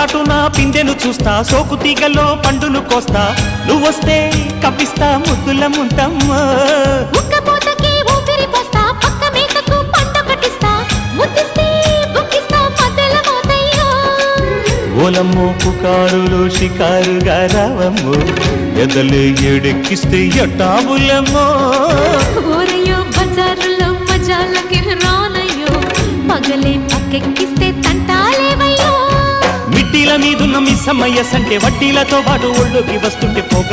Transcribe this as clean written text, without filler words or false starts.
చాటున పిందెను చూస్తా, సోకు తీగల్లో పండును కోస్తా, నువ్వొస్తే కప్పిస్తా ముద్దుల ముంతమ్మ. ఉక్కపోతకి ఊపిరి పోస్తా, పక్క మేకకు పంట కట్టిస్తా, ముద్దిస్తే బుక్కిస్తా మధ్యల మోతయ్యో. ఓలమ్మో పుకారులు షికారుగా రావమ్మో, ఎదలే ఏడెక్కిస్తే ఎట్టాబులమ్మో. ఊరయ్యో బజారులో మజాలకి రానయ్యో, పగలే పక్కెక్కిస్తే తంటాలేవయ్యో. మిట్టిల మీదున్న మిస్సమ్మయ్య సంటే వడ్డీలతో పాటు ఒళ్ళోకి వస్తుంటే పోగ